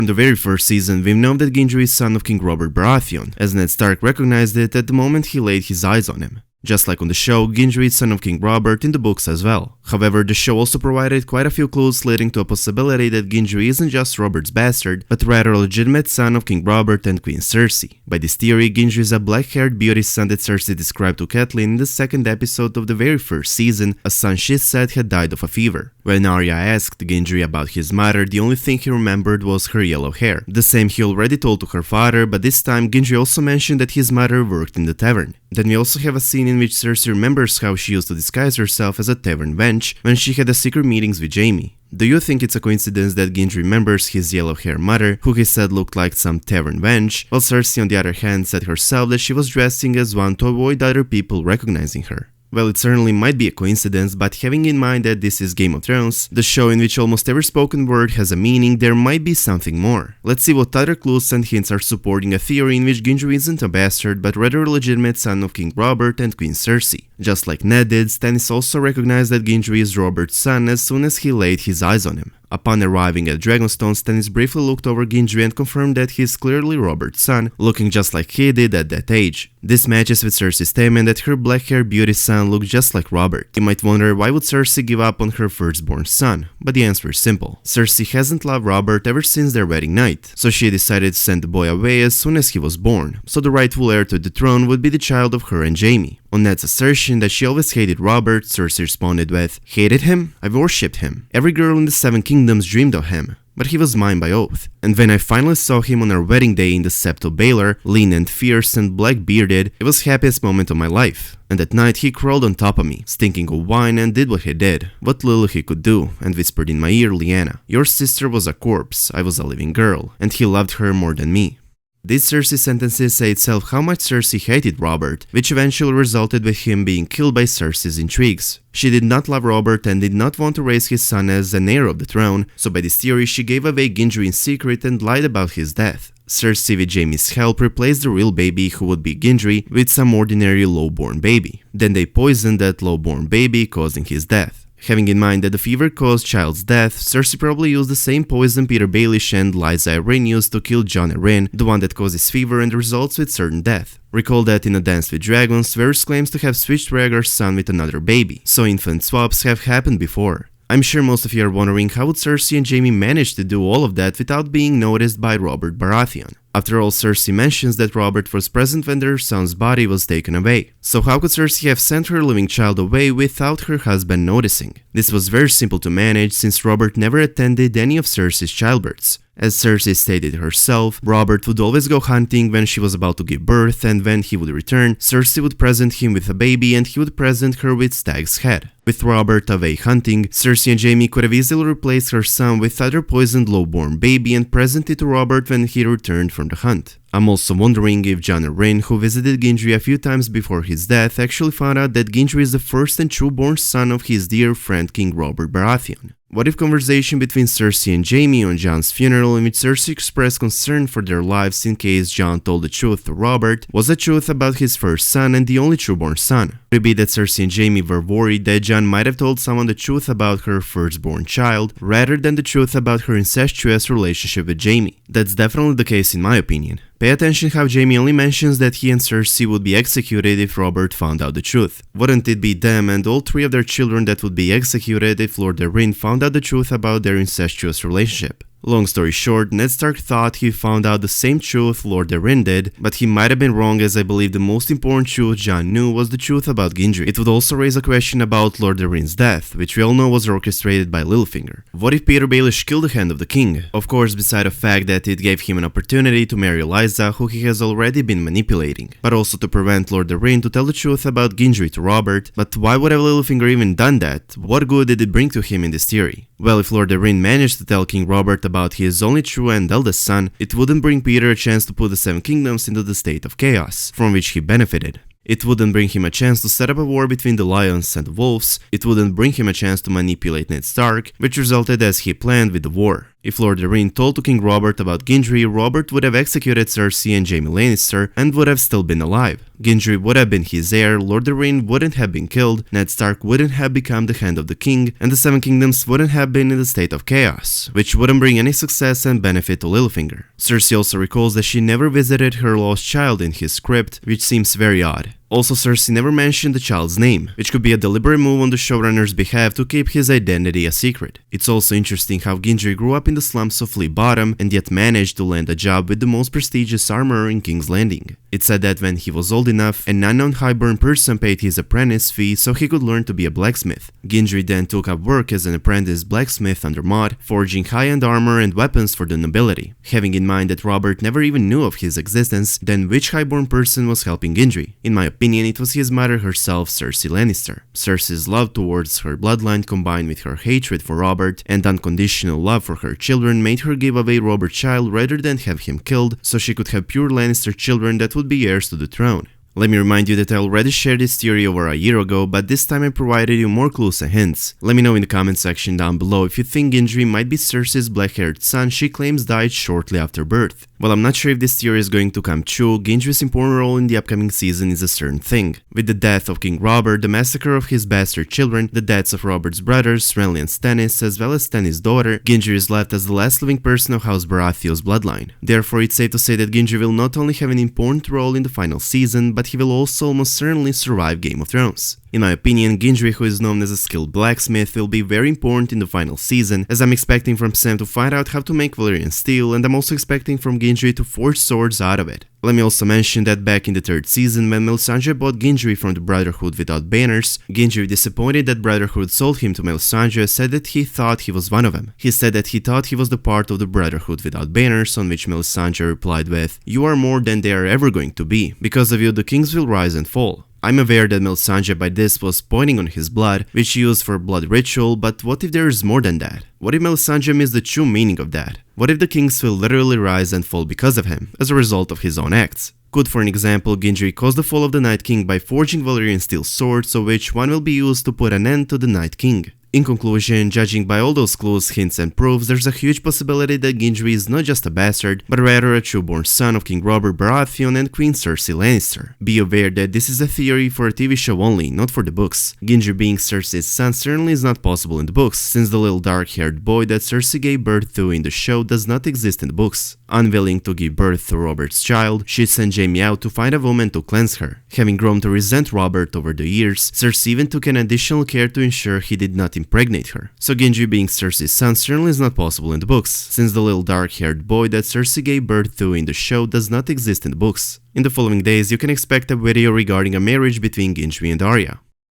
In the very first season, we know that Gendry is son of King Robert Baratheon, as Ned Stark recognized it at the moment he laid his eyes on him. Just like on the show, Gendry is son of King Robert in the books as well. However, the show also provided quite a few clues leading to a possibility that Gendry isn't just Robert's bastard, but rather a legitimate son of King Robert and Queen Cersei. By this theory, Gendry is a black-haired beauty son that Cersei described to Catelyn in the second episode of the very first season, a son she said had died of a fever. When Arya asked Gendry about his mother, the only thing he remembered was her yellow hair. The same he already told to her father, but this time Gendry also mentioned that his mother worked in the tavern. Then we also have a scene in which Cersei remembers how she used to disguise herself as a tavern wench when she had a secret meetings with Jaime. Do you think it's a coincidence that Gendry remembers his yellow-haired mother, who he said looked like some tavern wench, while Cersei on the other hand said herself that she was dressing as one to avoid other people recognizing her? Well, it certainly might be a coincidence, but having in mind that this is Game of Thrones, the show in which almost every spoken word has a meaning, there might be something more. Let's see what other clues and hints are supporting a theory in which Gendry isn't a bastard, but rather a legitimate son of King Robert and Queen Cersei. Just like Ned did, Stannis also recognized that Gendry is Robert's son as soon as he laid his eyes on him. Upon arriving at Dragonstone, Stannis briefly looked over Gendry and confirmed that he is clearly Robert's son, looking just like he did at that age. This matches with Cersei's statement that her black-haired beauty son looked just like Robert. You might wonder why would Cersei give up on her firstborn son, but the answer is simple. Cersei hasn't loved Robert ever since their wedding night, so she decided to send the boy away as soon as he was born, so the rightful heir to the throne would be the child of her and Jaime. On Ned's assertion that she always hated Robert, Cersei responded with, "Hated him? I worshipped him. Every girl in the Seven Kingdoms dreamed of him. But he was mine by oath. And when I finally saw him on our wedding day in the Sept of Baelor, lean and fierce and black-bearded, it was the happiest moment of my life. And that night he crawled on top of me, stinking of wine, and did what he did, what little he could do, and whispered in my ear, Lyanna, your sister was a corpse, I was a living girl, and he loved her more than me." These Cersei sentences say itself how much Cersei hated Robert, which eventually resulted with him being killed by Cersei's intrigues. She did not love Robert and did not want to raise his son as an heir of the throne, so by this theory she gave away Gendry in secret and lied about his death. Cersei, with Jaime's help, replaced the real baby, who would be Gendry, with some ordinary low-born baby. Then they poisoned that low-born baby, causing his death. Having in mind that the fever caused child's death, Cersei probably used the same poison Peter Baelish and Lysa Arryn used to kill Jon Arryn, the one that causes fever and results with certain death. Recall that in A Dance with Dragons, Varys claims to have switched Rhaegar's son with another baby, so infant swaps have happened before. I'm sure most of you are wondering how would Cersei and Jaime manage to do all of that without being noticed by Robert Baratheon. After all, Cersei mentions that Robert was present when their son's body was taken away. So how could Cersei have sent her living child away without her husband noticing? This was very simple to manage since Robert never attended any of Cersei's childbirths. As Cersei stated herself, Robert would always go hunting when she was about to give birth, and when he would return, Cersei would present him with a baby and he would present her with Stag's head. With Robert away hunting, Cersei and Jaime could have easily replaced her son with either poisoned low-born baby and present it to Robert when he returned from the hunt. I'm also wondering if Jon Arryn, who visited Gendry a few times before his death, actually found out that Gendry is the first and true-born son of his dear friend King Robert Baratheon. What if conversation between Cersei and Jaime on Jon's funeral, in which Cersei expressed concern for their lives in case Jon told the truth to Robert, was the truth about his first son and the only true-born son? Could it be that Cersei and Jaime were worried that Jon might have told someone the truth about her firstborn child, rather than the truth about her incestuous relationship with Jaime? That's definitely the case in my opinion. Pay attention how Jaime only mentions that he and Cersei would be executed if Robert found out the truth. Wouldn't it be them and all three of their children that would be executed if Lord Arryn found out the truth about their incestuous relationship? Long story short, Ned Stark thought he found out the same truth Lord Arryn did, but he might have been wrong, as I believe the most important truth Jon knew was the truth about Gendry. It would also raise a question about Lord Arryn's death, which we all know was orchestrated by Littlefinger. What if Peter Baelish killed the Hand of the King? Of course, beside the fact that it gave him an opportunity to marry Lysa, who he has already been manipulating, but also to prevent Lord Arryn to tell the truth about Gendry to Robert. But why would have Littlefinger even done that? What good did it bring to him in this theory? Well, if Lord Arryn managed to tell King Robert about his only true and eldest son, it wouldn't bring Peter a chance to put the Seven Kingdoms into the state of chaos, from which he benefited. It wouldn't bring him a chance to set up a war between the lions and the wolves. It wouldn't bring him a chance to manipulate Ned Stark, which resulted as he planned with the war. If Lord Arryn told to King Robert about Gendry, Robert would have executed Cersei and Jaime Lannister and would have still been alive. Gendry would have been his heir, Lord Arryn wouldn't have been killed, Ned Stark wouldn't have become the Hand of the King, and the Seven Kingdoms wouldn't have been in a state of chaos, which wouldn't bring any success and benefit to Littlefinger. Cersei also recalls that she never visited her lost child in his crypt, which seems very odd. Also, Cersei never mentioned the child's name, which could be a deliberate move on the showrunner's behalf to keep his identity a secret. It's also interesting how Gendry grew up in the slums of Flea Bottom and yet managed to land a job with the most prestigious armorer in King's Landing. It's said that when he was old enough, an unknown highborn person paid his apprentice fee so he could learn to be a blacksmith. Gendry then took up work as an apprentice blacksmith under Mod, forging high-end armor and weapons for the nobility. Having in mind that Robert never even knew of his existence, then which highborn person was helping Gendry? In my opinion, it was his mother herself, Cersei Lannister. Cersei's love towards her bloodline combined with her hatred for Robert and unconditional love for her children made her give away Robert's child rather than have him killed so she could have pure Lannister children that would be heirs to the throne. Let me remind you that I already shared this theory over a year ago, but this time I provided you more clues and hints. Let me know in the comment section down below if you think Gendry might be Cersei's black-haired son she claims died shortly after birth. While I'm not sure if this theory is going to come true, Gendry's important role in the upcoming season is a certain thing. With the death of King Robert, the massacre of his bastard children, the deaths of Robert's brothers, Renly and Stannis, as well as Stannis' daughter, Gendry is left as the last living person of House Baratheon's bloodline. Therefore, it's safe to say that Gendry will not only have an important role in the final season, but he will also almost certainly survive Game of Thrones. In my opinion, Gendry, who is known as a skilled blacksmith, will be very important in the final season, as I'm expecting from Sam to find out how to make Valyrian steel, and I'm also expecting from Gendry to forge swords out of it. Let me also mention that back in the third season, when Melisandre bought Gendry from the Brotherhood without banners, Gendry, disappointed that Brotherhood sold him to Melisandre, said that he thought he was one of them. He said that he thought he was the part of the Brotherhood without banners, on which Melisandre replied with, "You are more than they are ever going to be. Because of you, the kings will rise and fall." I'm aware that Melisandre by this was pointing on his blood, which he used for blood ritual, but what if there is more than that? What if Melisandre missed the true meaning of that? What if the kings will literally rise and fall because of him, as a result of his own acts? Could, for an example, Gendry cause the fall of the Night King by forging Valyrian steel swords, of which one will be used to put an end to the Night King? In conclusion, judging by all those clues, hints and proofs, there's a huge possibility that Gendry is not just a bastard, but rather a true-born son of King Robert Baratheon and Queen Cersei Lannister. Be aware that this is a theory for a TV show only, not for the books. Gendry being Cersei's son certainly is not possible in the books, since the little dark-haired boy that Cersei gave birth to in the show does not exist in the books. Unwilling to give birth to Robert's child, she sent Jaime out to find a woman to cleanse her. Having grown to resent Robert over the years, Cersei even took an additional care to ensure he did not impregnate her. So Gendry being Cersei's son certainly is not possible in the books, since the little dark-haired boy that Cersei gave birth to in the show does not exist in the books. In the following days, you can expect a video regarding a marriage between Gendry and Arya.